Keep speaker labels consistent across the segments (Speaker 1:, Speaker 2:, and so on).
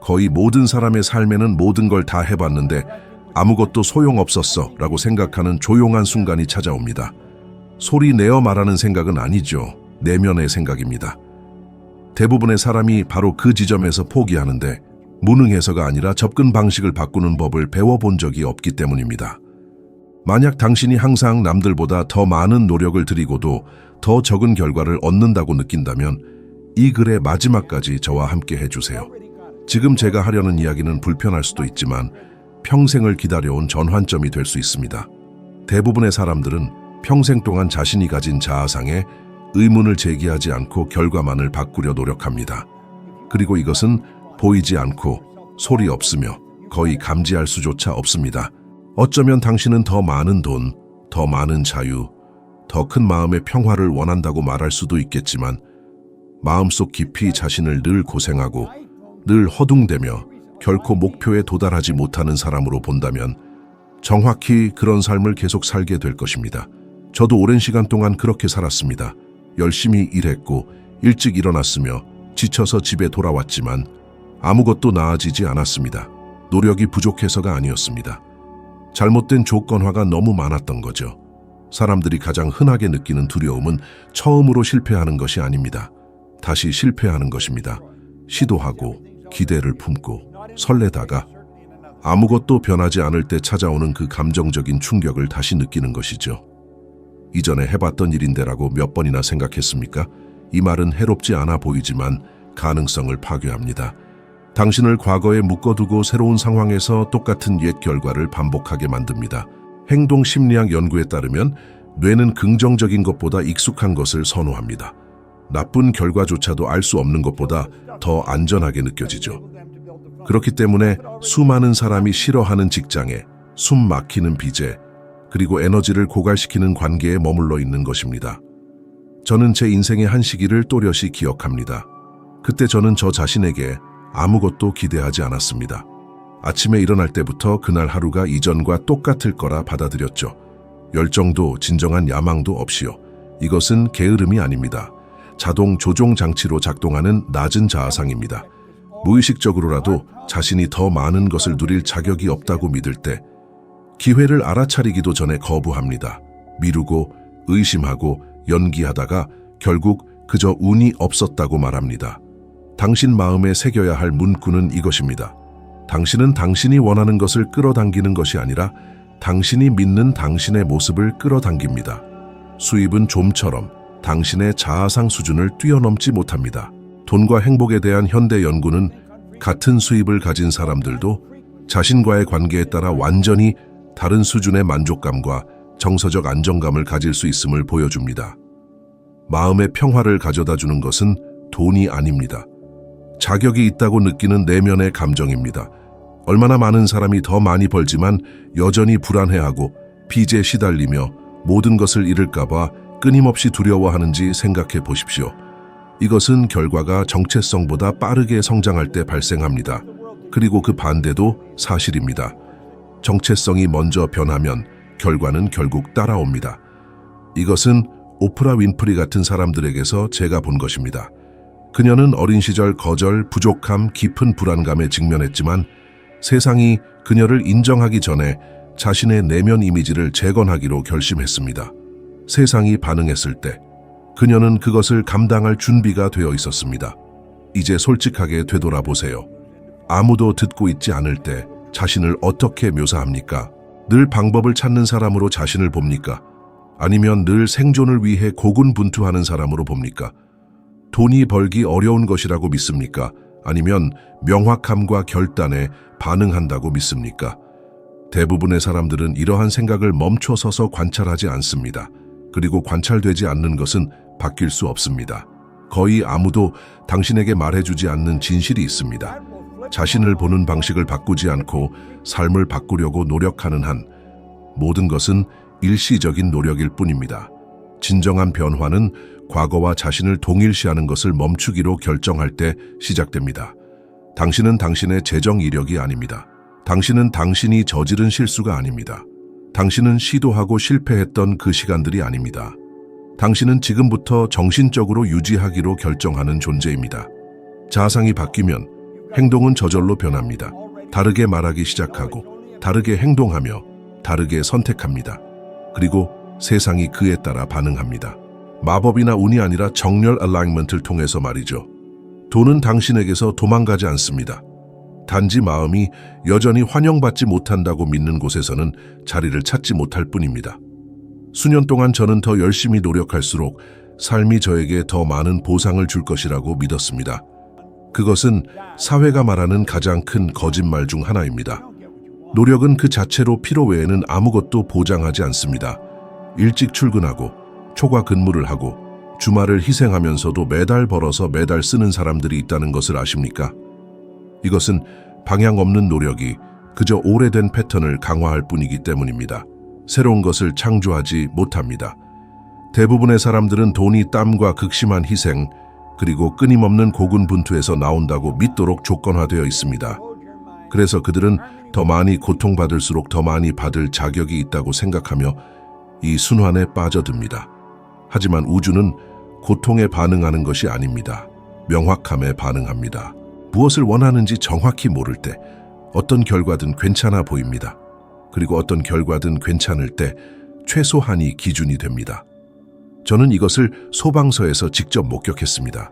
Speaker 1: 거의 모든 사람의 삶에는 모든 걸 다 해봤는데 아무것도 소용없었어 라고 생각하는 조용한 순간이 찾아옵니다. 소리 내어 말하는 생각은 아니죠. 내면의 생각입니다. 대부분의 사람이 바로 그 지점에서 포기하는데 무능해서가 아니라 접근 방식을 바꾸는 법을 배워본 적이 없기 때문입니다. 만약 당신이 항상 남들보다 더 많은 노력을 들이고도 더 적은 결과를 얻는다고 느낀다면 이 글의 마지막까지 저와 함께 해주세요. 지금 제가 하려는 이야기는 불편할 수도 있지만 평생을 기다려온 전환점이 될 수 있습니다. 대부분의 사람들은 평생 동안 자신이 가진 자아상에 의문을 제기하지 않고 결과만을 바꾸려 노력합니다. 그리고 이것은 보이지 않고 소리 없으며 거의 감지할 수조차 없습니다. 어쩌면 당신은 더 많은 돈, 더 많은 자유, 더 큰 마음의 평화를 원한다고 말할 수도 있겠지만 마음속 깊이 자신을 늘 고생하고 늘 허둥대며 결코 목표에 도달하지 못하는 사람으로 본다면 정확히 그런 삶을 계속 살게 될 것입니다. 저도 오랜 시간 동안 그렇게 살았습니다. 열심히 일했고 일찍 일어났으며 지쳐서 집에 돌아왔지만 아무것도 나아지지 않았습니다. 노력이 부족해서가 아니었습니다. 잘못된 조건화가 너무 많았던 거죠. 사람들이 가장 흔하게 느끼는 두려움은 처음으로 실패하는 것이 아닙니다. 다시 실패하는 것입니다. 시도하고 기대를 품고 설레다가 아무것도 변하지 않을 때 찾아오는 그 감정적인 충격을 다시 느끼는 것이죠. 이전에 해봤던 일인데라고 몇 번이나 생각했습니까? 이 말은 해롭지 않아 보이지만 가능성을 파괴합니다. 당신을 과거에 묶어두고 새로운 상황에서 똑같은 옛 결과를 반복하게 만듭니다. 행동 심리학 연구에 따르면 뇌는 긍정적인 것보다 익숙한 것을 선호합니다. 나쁜 결과조차도 알 수 없는 것보다 더 안전하게 느껴지죠. 그렇기 때문에 수많은 사람이 싫어하는 직장에, 숨 막히는 빚에, 그리고 에너지를 고갈시키는 관계에 머물러 있는 것입니다. 저는 제 인생의 한 시기를 또렷이 기억합니다. 그때 저는 저 자신에게 아무것도 기대하지 않았습니다. 아침에 일어날 때부터 그날 하루가 이전과 똑같을 거라 받아들였죠. 열정도 진정한 야망도 없이요. 이것은 게으름이 아닙니다. 자동 조종 장치로 작동하는 낮은 자아상입니다. 무의식적으로라도 자신이 더 많은 것을 누릴 자격이 없다고 믿을 때 기회를 알아차리기도 전에 거부합니다. 미루고 의심하고 연기하다가 결국 그저 운이 없었다고 말합니다. 당신 마음에 새겨야 할 문구는 이것입니다. 당신은 당신이 원하는 것을 끌어당기는 것이 아니라 당신이 믿는 당신의 모습을 끌어당깁니다. 수입은 좀처럼 당신의 자아상 수준을 뛰어넘지 못합니다. 돈과 행복에 대한 현대 연구는 같은 수입을 가진 사람들도 자신과의 관계에 따라 완전히 다른 수준의 만족감과 정서적 안정감을 가질 수 있음을 보여줍니다. 마음의 평화를 가져다주는 것은 돈이 아닙니다. 자격이 있다고 느끼는 내면의 감정입니다. 얼마나 많은 사람이 더 많이 벌지만 여전히 불안해하고 빚에 시달리며 모든 것을 잃을까봐 끊임없이 두려워하는지 생각해 보십시오. 이것은 결과가 정체성보다 빠르게 성장할 때 발생합니다. 그리고 그 반대도 사실입니다. 정체성이 먼저 변하면 결과는 결국 따라옵니다. 이것은 오프라 윈프리 같은 사람들에게서 제가 본 것입니다. 그녀는 어린 시절 거절, 부족함, 깊은 불안감에 직면했지만 세상이 그녀를 인정하기 전에 자신의 내면 이미지를 재건하기로 결심했습니다. 세상이 반응했을 때 그녀는 그것을 감당할 준비가 되어 있었습니다. 이제 솔직하게 되돌아보세요. 아무도 듣고 있지 않을 때 자신을 어떻게 묘사합니까? 늘 방법을 찾는 사람으로 자신을 봅니까? 아니면 늘 생존을 위해 고군분투하는 사람으로 봅니까? 돈이 벌기 어려운 것이라고 믿습니까? 아니면 명확함과 결단에 반응한다고 믿습니까? 대부분의 사람들은 이러한 생각을 멈춰서서 관찰하지 않습니다. 그리고 관찰되지 않는 것은 바뀔 수 없습니다. 거의 아무도 당신에게 말해주지 않는 진실이 있습니다. 자신을 보는 방식을 바꾸지 않고 삶을 바꾸려고 노력하는 한 모든 것은 일시적인 노력일 뿐입니다. 진정한 변화는 과거와 자신을 동일시하는 것을 멈추기로 결정할 때 시작됩니다. 당신은 당신의 재정 이력이 아닙니다. 당신은 당신이 저지른 실수가 아닙니다. 당신은 시도하고 실패했던 그 시간들이 아닙니다. 당신은 지금부터 정신적으로 유지하기로 결정하는 존재입니다. 자아상이 바뀌면 행동은 저절로 변합니다. 다르게 말하기 시작하고, 다르게 행동하며, 다르게 선택합니다. 그리고 세상이 그에 따라 반응합니다. 마법이나 운이 아니라 정렬 얼라인먼트를 통해서 말이죠. 돈은 당신에게서 도망가지 않습니다. 단지 마음이 여전히 환영받지 못한다고 믿는 곳에서는 자리를 찾지 못할 뿐입니다. 수년 동안 저는 더 열심히 노력할수록 삶이 저에게 더 많은 보상을 줄 것이라고 믿었습니다. 그것은 사회가 말하는 가장 큰 거짓말 중 하나입니다. 노력은 그 자체로 필요 외에는 아무것도 보장하지 않습니다. 일찍 출근하고 초과 근무를 하고 주말을 희생하면서도 매달 벌어서 매달 쓰는 사람들이 있다는 것을 아십니까? 이것은 방향 없는 노력이 그저 오래된 패턴을 강화할 뿐이기 때문입니다. 새로운 것을 창조하지 못합니다. 대부분의 사람들은 돈이 땀과 극심한 희생, 그리고 끊임없는 고군분투에서 나온다고 믿도록 조건화되어 있습니다. 그래서 그들은 더 많이 고통받을수록 더 많이 받을 자격이 있다고 생각하며 이 순환에 빠져듭니다. 하지만 우주는 고통에 반응하는 것이 아닙니다. 명확함에 반응합니다. 무엇을 원하는지 정확히 모를 때 어떤 결과든 괜찮아 보입니다. 그리고 어떤 결과든 괜찮을 때 최소한이 기준이 됩니다. 저는 이것을 소방서에서 직접 목격했습니다.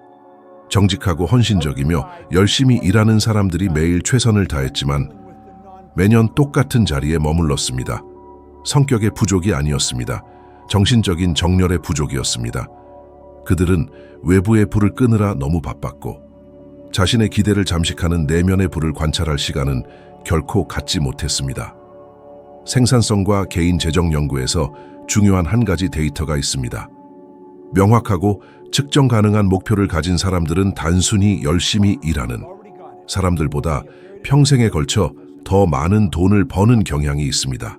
Speaker 1: 정직하고 헌신적이며 열심히 일하는 사람들이 매일 최선을 다했지만 매년 똑같은 자리에 머물렀습니다. 성격의 부족이 아니었습니다. 정신적인 정렬의 부족이었습니다. 그들은 외부의 불을 끄느라 너무 바빴고 자신의 기대를 잠식하는 내면의 불을 관찰할 시간은 결코 갖지 못했습니다. 생산성과 개인 재정 연구에서 중요한 한 가지 데이터가 있습니다. 명확하고 측정 가능한 목표를 가진 사람들은 단순히 열심히 일하는 사람들보다 평생에 걸쳐 더 많은 돈을 버는 경향이 있습니다.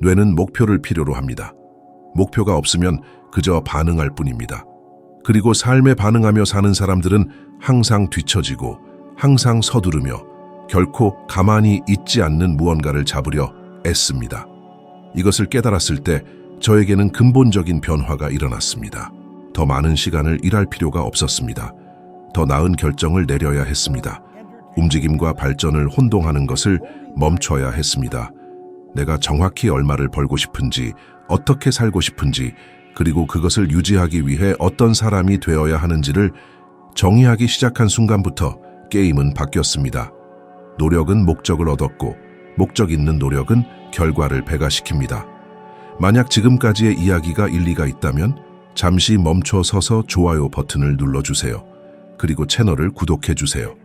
Speaker 1: 뇌는 목표를 필요로 합니다. 목표가 없으면 그저 반응할 뿐입니다. 그리고 삶에 반응하며 사는 사람들은 항상 뒤처지고 항상 서두르며 결코 가만히 있지 않는 무언가를 잡으려 애씁니다. 이것을 깨달았을 때 저에게는 근본적인 변화가 일어났습니다. 더 많은 시간을 일할 필요가 없었습니다. 더 나은 결정을 내려야 했습니다. 움직임과 발전을 혼동하는 것을 멈춰야 했습니다. 내가 정확히 얼마를 벌고 싶은지, 어떻게 살고 싶은지, 그리고 그것을 유지하기 위해 어떤 사람이 되어야 하는지를 정의하기 시작한 순간부터 게임은 바뀌었습니다. 노력은 목적을 얻었고, 목적 있는 노력은 결과를 배가시킵니다. 만약 지금까지의 이야기가 일리가 있다면 잠시 멈춰 서서 좋아요 버튼을 눌러주세요. 그리고 채널을 구독해주세요.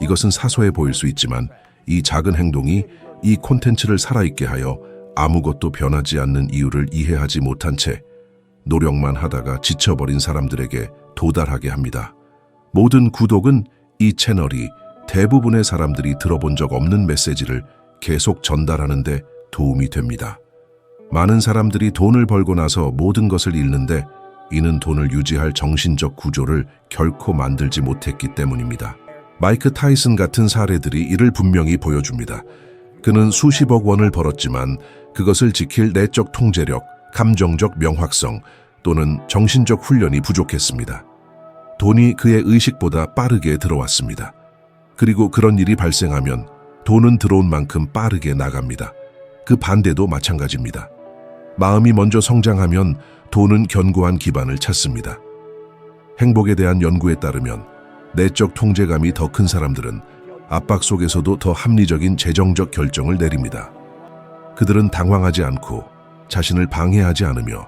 Speaker 1: 이것은 사소해 보일 수 있지만 이 작은 행동이 이 콘텐츠를 살아있게 하여 아무것도 변하지 않는 이유를 이해하지 못한 채 노력만 하다가 지쳐버린 사람들에게 도달하게 합니다. 모든 구독은 이 채널이 대부분의 사람들이 들어본 적 없는 메시지를 계속 전달하는 데 도움이 됩니다. 많은 사람들이 돈을 벌고 나서 모든 것을 잃는데 이는 돈을 유지할 정신적 구조를 결코 만들지 못했기 때문입니다. 마이크 타이슨 같은 사례들이 이를 분명히 보여줍니다. 그는 수십억 원을 벌었지만 그것을 지킬 내적 통제력, 감정적 명확성 또는 정신적 훈련이 부족했습니다. 돈이 그의 의식보다 빠르게 들어왔습니다. 그리고 그런 일이 발생하면 돈은 들어온 만큼 빠르게 나갑니다. 그 반대도 마찬가지입니다. 마음이 먼저 성장하면 돈은 견고한 기반을 찾습니다. 행복에 대한 연구에 따르면 내적 통제감이 더 큰 사람들은 압박 속에서도 더 합리적인 재정적 결정을 내립니다. 그들은 당황하지 않고 자신을 방해하지 않으며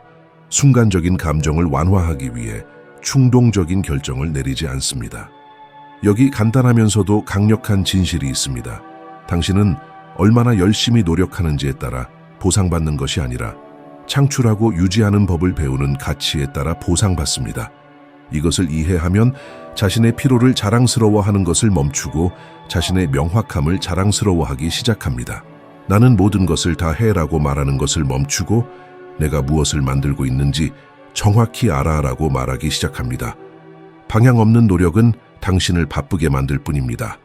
Speaker 1: 순간적인 감정을 완화하기 위해 충동적인 결정을 내리지 않습니다. 여기 간단하면서도 강력한 진실이 있습니다. 당신은 얼마나 열심히 노력하는지에 따라 보상받는 것이 아니라 창출하고 유지하는 법을 배우는 가치에 따라 보상받습니다. 이것을 이해하면 자신의 피로를 자랑스러워하는 것을 멈추고 자신의 명확함을 자랑스러워하기 시작합니다. 나는 모든 것을 다 해라고 말하는 것을 멈추고 내가 무엇을 만들고 있는지 정확히 알아라고 말하기 시작합니다. 방향 없는 노력은 당신을 바쁘게 만들 뿐입니다.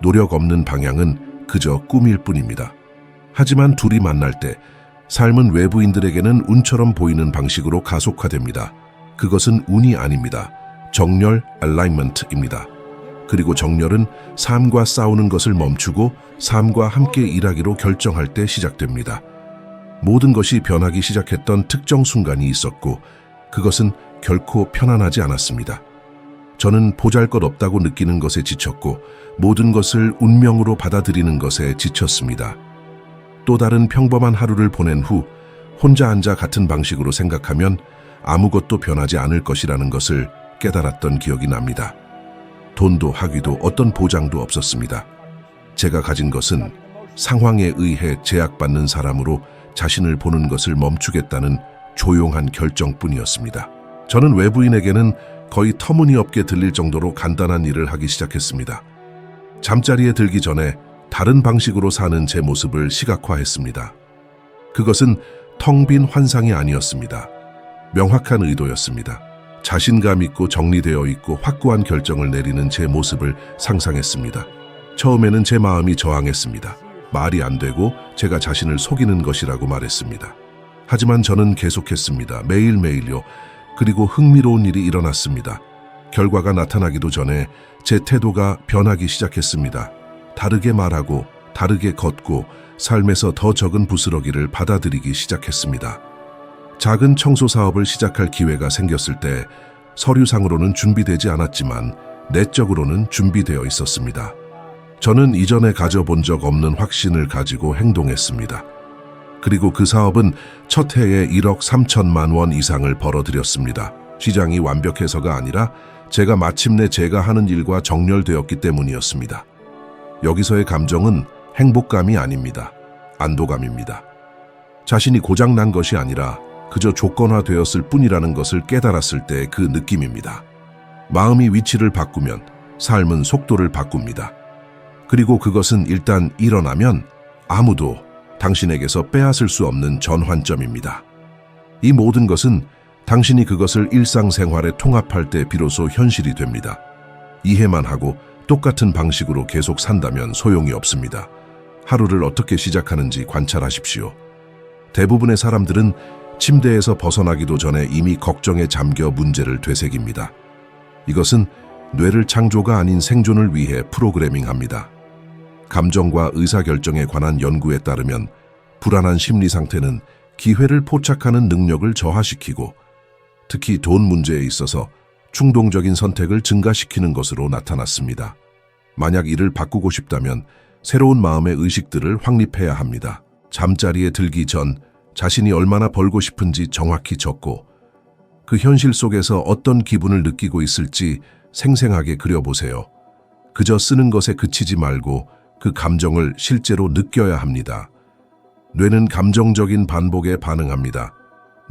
Speaker 1: 노력 없는 방향은 그저 꿈일 뿐입니다. 하지만 둘이 만날 때 삶은 외부인들에게는 운처럼 보이는 방식으로 가속화됩니다. 그것은 운이 아닙니다. 정렬, 얼라인먼트입니다. 그리고 정열은 삶과 싸우는 것을 멈추고 삶과 함께 일하기로 결정할 때 시작됩니다. 모든 것이 변하기 시작했던 특정 순간이 있었고 그것은 결코 편안하지 않았습니다. 저는 보잘것없다고 느끼는 것에 지쳤고 모든 것을 운명으로 받아들이는 것에 지쳤습니다. 또 다른 평범한 하루를 보낸 후 혼자 앉아 같은 방식으로 생각하면 아무것도 변하지 않을 것이라는 것을 깨달았던 기억이 납니다. 돈도 학위도 어떤 보장도 없었습니다. 제가 가진 것은 상황에 의해 제약받는 사람으로 자신을 보는 것을 멈추겠다는 조용한 결정뿐이었습니다. 저는 외부인에게는 거의 터무니없게 들릴 정도로 간단한 일을 하기 시작했습니다. 잠자리에 들기 전에 다른 방식으로 사는 제 모습을 시각화했습니다. 그것은 텅 빈 환상이 아니었습니다. 명확한 의도였습니다. 자신감 있고 정리되어 있고 확고한 결정을 내리는 제 모습을 상상했습니다. 처음에는 제 마음이 저항했습니다. 말이 안 되고 제가 자신을 속이는 것이라고 말했습니다. 하지만 저는 계속했습니다. 매일매일요. 그리고 흥미로운 일이 일어났습니다. 결과가 나타나기도 전에 제 태도가 변하기 시작했습니다. 다르게 말하고 다르게 걷고 삶에서 더 적은 부스러기를 받아들이기 시작했습니다. 작은 청소 사업을 시작할 기회가 생겼을 때 서류상으로는 준비되지 않았지만 내적으로는 준비되어 있었습니다. 저는 이전에 가져본 적 없는 확신을 가지고 행동했습니다. 그리고 그 사업은 첫 해에 1억 3천만 원 이상을 벌어들였습니다. 시장이 완벽해서가 아니라 제가 마침내 제가 하는 일과 정렬되었기 때문이었습니다. 여기서의 감정은 행복감이 아닙니다. 안도감입니다. 자신이 고장난 것이 아니라 그저 조건화되었을 뿐이라는 것을 깨달았을 때 그 느낌입니다. 마음이 위치를 바꾸면 삶은 속도를 바꿉니다. 그리고 그것은 일단 일어나면 아무도 당신에게서 빼앗을 수 없는 전환점입니다. 이 모든 것은 당신이 그것을 일상생활에 통합할 때 비로소 현실이 됩니다. 이해만 하고 똑같은 방식으로 계속 산다면 소용이 없습니다. 하루를 어떻게 시작하는지 관찰하십시오. 대부분의 사람들은 침대에서 벗어나기도 전에 이미 걱정에 잠겨 문제를 되새깁니다. 이것은 뇌를 창조가 아닌 생존을 위해 프로그래밍합니다. 감정과 의사결정에 관한 연구에 따르면 불안한 심리 상태는 기회를 포착하는 능력을 저하시키고 특히 돈 문제에 있어서 충동적인 선택을 증가시키는 것으로 나타났습니다. 만약 이를 바꾸고 싶다면 새로운 마음의 의식들을 확립해야 합니다. 잠자리에 들기 전 자신이 얼마나 벌고 싶은지 정확히 적고 그 현실 속에서 어떤 기분을 느끼고 있을지 생생하게 그려보세요. 그저 쓰는 것에 그치지 말고 그 감정을 실제로 느껴야 합니다. 뇌는 감정적인 반복에 반응합니다.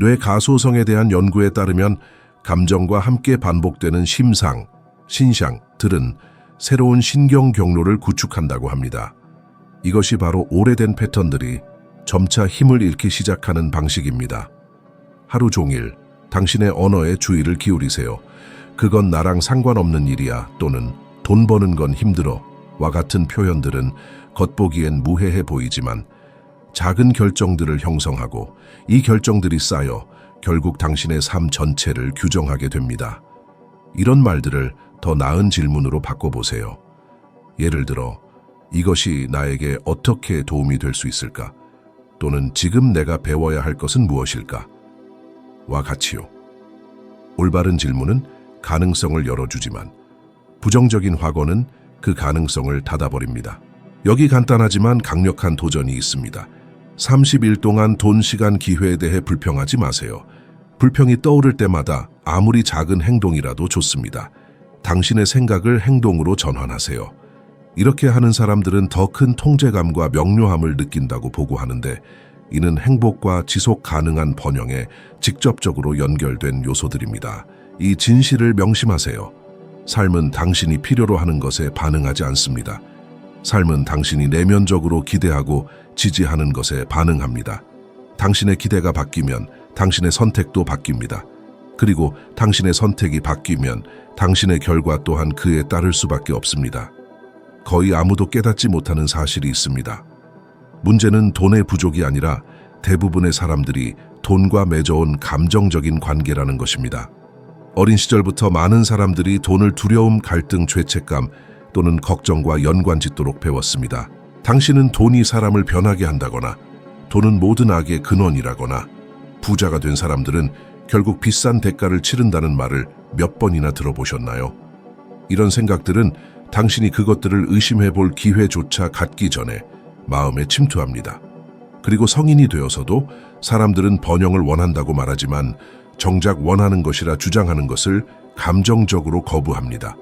Speaker 1: 뇌 가소성에 대한 연구에 따르면 감정과 함께 반복되는 심상, 신상들은 새로운 신경 경로를 구축한다고 합니다. 이것이 바로 오래된 패턴들이 점차 힘을 잃기 시작하는 방식입니다. 하루 종일 당신의 언어에 주의를 기울이세요. 그건 나랑 상관없는 일이야 또는 돈 버는 건 힘들어 와 같은 표현들은 겉보기엔 무해해 보이지만 작은 결정들을 형성하고 이 결정들이 쌓여 결국 당신의 삶 전체를 규정하게 됩니다. 이런 말들을 더 나은 질문으로 바꿔보세요. 예를 들어, 이것이 나에게 어떻게 도움이 될 수 있을까? 또는 지금 내가 배워야 할 것은 무엇일까? 와 같이요. 올바른 질문은 가능성을 열어주지만 부정적인 확언은 그 가능성을 닫아버립니다. 여기 간단하지만 강력한 도전이 있습니다. 30일 동안 돈, 시간, 기회에 대해 불평하지 마세요. 불평이 떠오를 때마다 아무리 작은 행동이라도 좋습니다. 당신의 생각을 행동으로 전환하세요. 이렇게 하는 사람들은 더 큰 통제감과 명료함을 느낀다고 보고하는데 이는 행복과 지속 가능한 번영에 직접적으로 연결된 요소들입니다. 이 진실을 명심하세요. 삶은 당신이 필요로 하는 것에 반응하지 않습니다. 삶은 당신이 내면적으로 기대하고 지지하는 것에 반응합니다. 당신의 기대가 바뀌면 당신의 선택도 바뀝니다. 그리고 당신의 선택이 바뀌면 당신의 결과 또한 그에 따를 수밖에 없습니다. 거의 아무도 깨닫지 못하는 사실이 있습니다. 문제는 돈의 부족이 아니라 대부분의 사람들이 돈과 맺어온 감정적인 관계라는 것입니다. 어린 시절부터 많은 사람들이 돈을 두려움, 갈등, 죄책감 또는 걱정과 연관짓도록 배웠습니다. 당신은 돈이 사람을 변하게 한다거나 돈은 모든 악의 근원이라거나 부자가 된 사람들은 결국 비싼 대가를 치른다는 말을 몇 번이나 들어보셨나요? 이런 생각들은 당신이 그것들을 의심해 볼 기회조차 갖기 전에 마음에 침투합니다. 그리고 성인이 되어서도 사람들은 번영을 원한다고 말하지만 정작 원하는 것이라 주장하는 것을 감정적으로 거부합니다.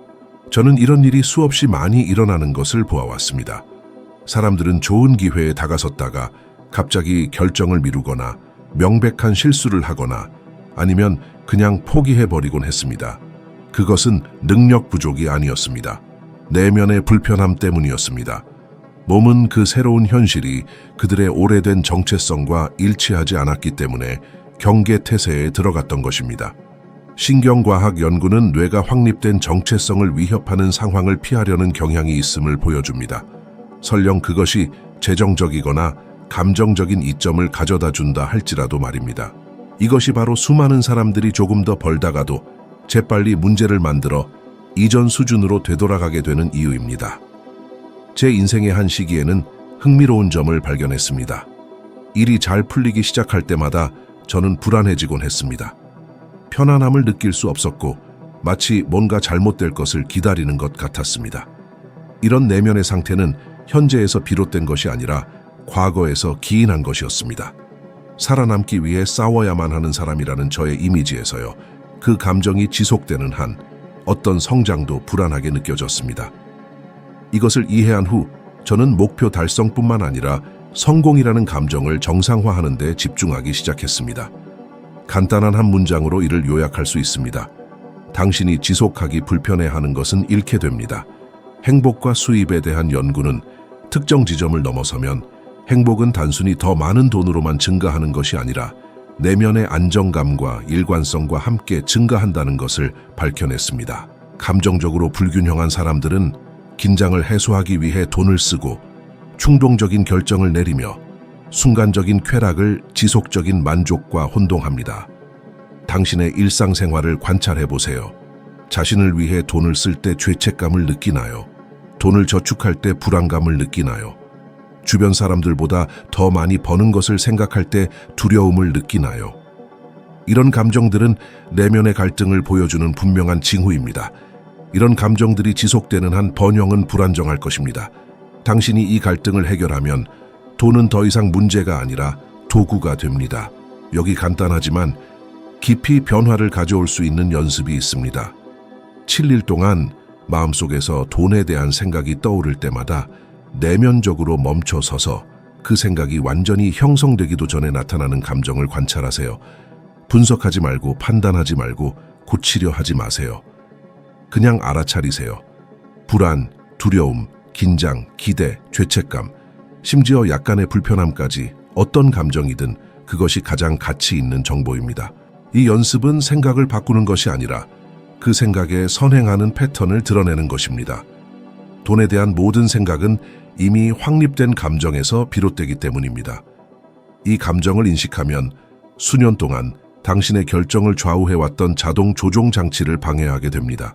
Speaker 1: 저는 이런 일이 수없이 많이 일어나는 것을 보아왔습니다. 사람들은 좋은 기회에 다가섰다가 갑자기 결정을 미루거나 명백한 실수를 하거나 아니면 그냥 포기해버리곤 했습니다. 그것은 능력 부족이 아니었습니다. 내면의 불편함 때문이었습니다. 몸은 그 새로운 현실이 그들의 오래된 정체성과 일치하지 않았기 때문에 경계태세에 들어갔던 것입니다. 신경과학 연구는 뇌가 확립된 정체성을 위협하는 상황을 피하려는 경향이 있음을 보여줍니다. 설령 그것이 재정적이거나 감정적인 이점을 가져다 준다 할지라도 말입니다. 이것이 바로 수많은 사람들이 조금 더 벌다가도 재빨리 문제를 만들어 이전 수준으로 되돌아가게 되는 이유입니다. 제 인생의 한 시기에는 흥미로운 점을 발견했습니다. 일이 잘 풀리기 시작할 때마다 저는 불안해지곤 했습니다. 편안함을 느낄 수 없었고 마치 뭔가 잘못될 것을 기다리는 것 같았습니다. 이런 내면의 상태는 현재에서 비롯된 것이 아니라 과거에서 기인한 것이었습니다. 살아남기 위해 싸워야만 하는 사람이라는 저의 이미지에서요. 그 감정이 지속되는 한 어떤 성장도 불안하게 느껴졌습니다. 이것을 이해한 후 저는 목표 달성뿐만 아니라 성공이라는 감정을 정상화하는 데 집중하기 시작했습니다. 간단한 한 문장으로 이를 요약할 수 있습니다. 당신이 지속하기 불편해하는 것은 잃게 됩니다. 행복과 수입에 대한 연구는 특정 지점을 넘어서면 행복은 단순히 더 많은 돈으로만 증가하는 것이 아니라 내면의 안정감과 일관성과 함께 증가한다는 것을 밝혀냈습니다. 감정적으로 불균형한 사람들은 긴장을 해소하기 위해 돈을 쓰고 충동적인 결정을 내리며 순간적인 쾌락을 지속적인 만족과 혼동합니다. 당신의 일상생활을 관찰해 보세요. 자신을 위해 돈을 쓸 때 죄책감을 느끼나요? 돈을 저축할 때 불안감을 느끼나요? 주변 사람들보다 더 많이 버는 것을 생각할 때 두려움을 느끼나요? 이런 감정들은 내면의 갈등을 보여주는 분명한 징후입니다. 이런 감정들이 지속되는 한 번영은 불안정할 것입니다. 당신이 이 갈등을 해결하면 돈은 더 이상 문제가 아니라 도구가 됩니다. 여기 간단하지만 깊이 변화를 가져올 수 있는 연습이 있습니다. 7일 동안 마음속에서 돈에 대한 생각이 떠오를 때마다 내면적으로 멈춰 서서 그 생각이 완전히 형성되기도 전에 나타나는 감정을 관찰하세요. 분석하지 말고 판단하지 말고 고치려 하지 마세요. 그냥 알아차리세요. 불안, 두려움, 긴장, 기대, 죄책감, 심지어 약간의 불편함까지 어떤 감정이든 그것이 가장 가치 있는 정보입니다. 이 연습은 생각을 바꾸는 것이 아니라 그 생각에 선행하는 패턴을 드러내는 것입니다. 돈에 대한 모든 생각은 이미 확립된 감정에서 비롯되기 때문입니다. 이 감정을 인식하면 수년 동안 당신의 결정을 좌우해왔던 자동 조종 장치를 방해하게 됩니다.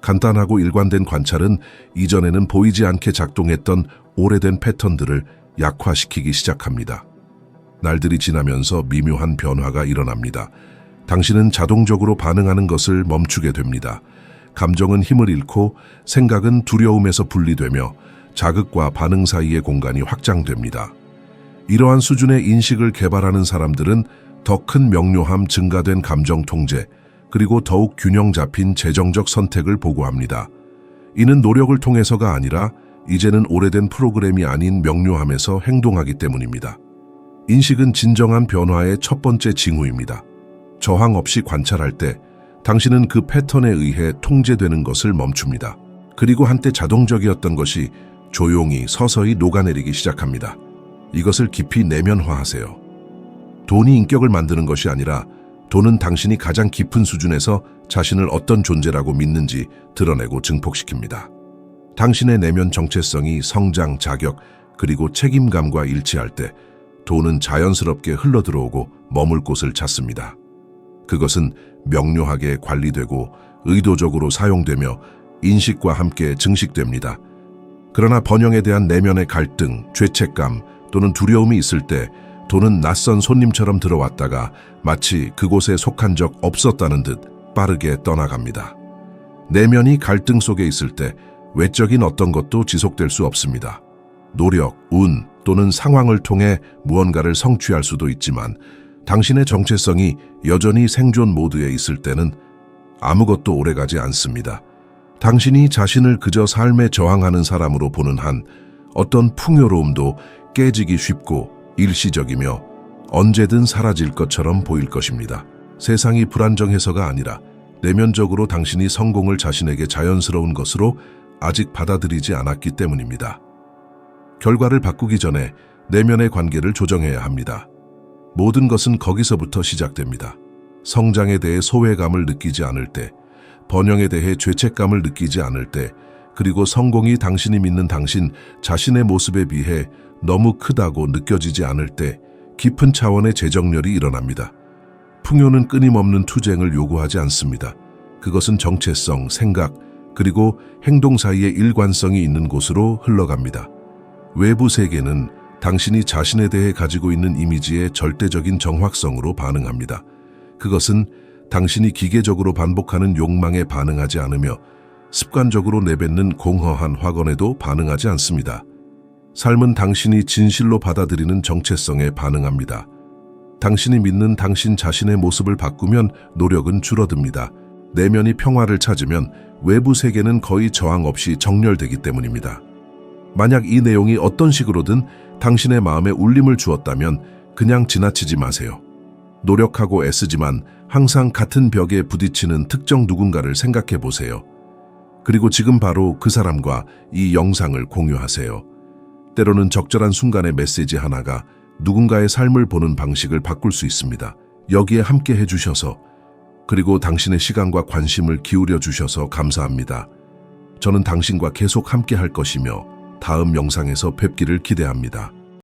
Speaker 1: 간단하고 일관된 관찰은 이전에는 보이지 않게 작동했던 오래된 패턴들을 약화시키기 시작합니다. 날들이 지나면서 미묘한 변화가 일어납니다. 당신은 자동적으로 반응하는 것을 멈추게 됩니다. 감정은 힘을 잃고 생각은 두려움에서 분리되며 자극과 반응 사이의 공간이 확장됩니다. 이러한 수준의 인식을 개발하는 사람들은 더 큰 명료함, 증가된 감정 통제, 그리고 더욱 균형 잡힌 재정적 선택을 보고합니다. 이는 노력을 통해서가 아니라 이제는 오래된 프로그램이 아닌 명료함에서 행동하기 때문입니다. 인식은 진정한 변화의 첫 번째 징후입니다. 저항 없이 관찰할 때 당신은 그 패턴에 의해 통제되는 것을 멈춥니다. 그리고 한때 자동적이었던 것이 조용히 서서히 녹아내리기 시작합니다. 이것을 깊이 내면화하세요. 돈이 인격을 만드는 것이 아니라 돈은 당신이 가장 깊은 수준에서 자신을 어떤 존재라고 믿는지 드러내고 증폭시킵니다. 당신의 내면 정체성이 성장, 자격, 그리고 책임감과 일치할 때 돈은 자연스럽게 흘러들어오고 머물 곳을 찾습니다. 그것은 명료하게 관리되고 의도적으로 사용되며 인식과 함께 증식됩니다. 그러나 번영에 대한 내면의 갈등, 죄책감 또는 두려움이 있을 때 돈은 낯선 손님처럼 들어왔다가 마치 그곳에 속한 적 없었다는 듯 빠르게 떠나갑니다. 내면이 갈등 속에 있을 때 외적인 어떤 것도 지속될 수 없습니다. 노력, 운 또는 상황을 통해 무언가를 성취할 수도 있지만 당신의 정체성이 여전히 생존 모드에 있을 때는 아무것도 오래가지 않습니다. 당신이 자신을 그저 삶에 저항하는 사람으로 보는 한 어떤 풍요로움도 깨지기 쉽고 일시적이며 언제든 사라질 것처럼 보일 것입니다. 세상이 불안정해서가 아니라 내면적으로 당신이 성공을 자신에게 자연스러운 것으로 아직 받아들이지 않았기 때문입니다. 결과를 바꾸기 전에 내면의 관계를 조정해야 합니다. 모든 것은 거기서부터 시작됩니다. 성장에 대해 소외감을 느끼지 않을 때, 번영에 대해 죄책감을 느끼지 않을 때, 그리고 성공이 당신이 믿는 당신 자신의 모습에 비해 너무 크다고 느껴지지 않을 때 깊은 차원의 재정렬이 일어납니다. 풍요는 끊임없는 투쟁을 요구하지 않습니다. 그것은 정체성, 생각, 그리고 행동 사이에 일관성이 있는 곳으로 흘러갑니다. 외부 세계는 당신이 자신에 대해 가지고 있는 이미지의 절대적인 정확성으로 반응합니다. 그것은 당신이 기계적으로 반복하는 욕망에 반응하지 않으며 습관적으로 내뱉는 공허한 확언에도 반응하지 않습니다. 삶은 당신이 진실로 받아들이는 정체성에 반응합니다. 당신이 믿는 당신 자신의 모습을 바꾸면 노력은 줄어듭니다. 내면이 평화를 찾으면 외부 세계는 거의 저항 없이 정렬되기 때문입니다. 만약 이 내용이 어떤 식으로든 당신의 마음에 울림을 주었다면 그냥 지나치지 마세요. 노력하고 애쓰지만 항상 같은 벽에 부딪히는 특정 누군가를 생각해 보세요. 그리고 지금 바로 그 사람과 이 영상을 공유하세요. 때로는 적절한 순간의 메시지 하나가 누군가의 삶을 보는 방식을 바꿀 수 있습니다. 여기에 함께 해주셔서 그리고 당신의 시간과 관심을 기울여 주셔서 감사합니다. 저는 당신과 계속 함께 할 것이며 다음 영상에서 뵙기를 기대합니다.